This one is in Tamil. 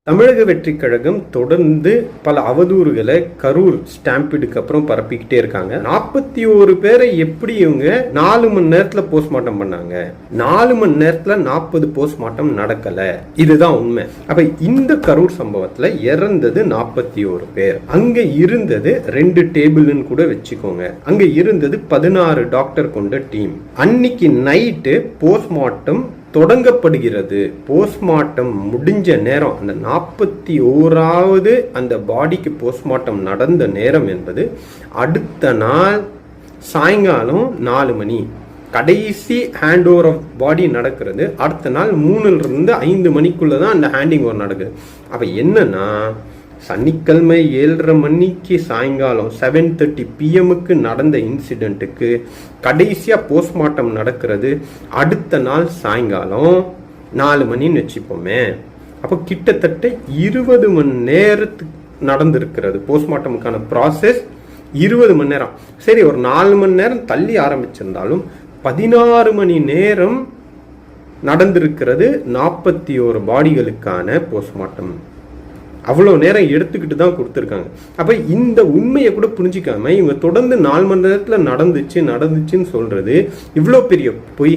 தமிழக வெற்றி கழகம் தொடர்ந்து பல அவதூறுகளை கரூர் ஸ்டாம்பிடுக்கு அப்புறம் பரப்பிக்கிட்டே இருக்காங்க. 41 பேரை எப்படி இவங்க 4 மணி நேரத்துல போஸ்ட்மார்ட்டம் பண்ணாங்க? 4 மணி நேரத்துல 40 போஸ்ட்மார்ட்டம் நடக்கல. இதுதான் உண்மை. அப்ப இந்த கரூர் சம்பவத்துல இறந்தது 41 பேர். அங்க இருந்தது 2 டேபிள்னு கூட வச்சுக்கோங்க. அங்க இருந்தது 16 டாக்டர் கொண்ட டீம். அன்னைக்கு நைட்டு போஸ்ட்மார்ட்டம் தொடங்கப்படுகிறது. போஸ்ட்மார்ட்டம் முடிஞ்ச நேரம், அந்த 41வது அந்த பாடிக்கு போஸ்ட்மார்ட்டம் நடந்த நேரம் என்பது அடுத்த நாள் சாயங்காலம் 4 மணி. கடைசி ஹேண்ட் ஓவர் ஆஃப் பாடி நடக்கிறது அடுத்த நாள் 3லிருந்து 5 மணிக்குள்ளதான் அந்த ஹேண்டிங் ஓவர் நடக்குது. அப்ப என்னன்னா, சனிக்கிழமை 7:30 மணிக்கு சாயங்காலம் 7:30 PM நடந்த இன்சிடென்ட்டுக்கு கடைசியா போஸ்ட்மார்ட்டம் நடக்கிறது அடுத்த நாள் சாயங்காலம் 4 மணின்னு வச்சுப்போமே. அப்போ கிட்டத்தட்ட 20 மணி நேரத்துக்கு நடந்திருக்கிறது போஸ்ட்மார்ட்டமுக்கான ப்ராசஸ். 20 மணி நேரம். சரி, ஒரு 4 மணி நேரம் தள்ளி ஆரம்பிச்சிருந்தாலும் 16 மணி நேரம் நடந்திருக்கிறது 41 பாடிகளுக்கான போஸ்ட்மார்ட்டம். அவ்வளோ நேரம் எடுத்துக்கிட்டு தான் கொடுத்துருக்காங்க. அப்போ இந்த உண்மையை கூட புரிஞ்சிக்காம இவங்க தொடர்ந்து 4 மணி நேரத்தில் நடந்துச்சுன்னு சொல்றது இவ்வளோ பெரிய பொய்.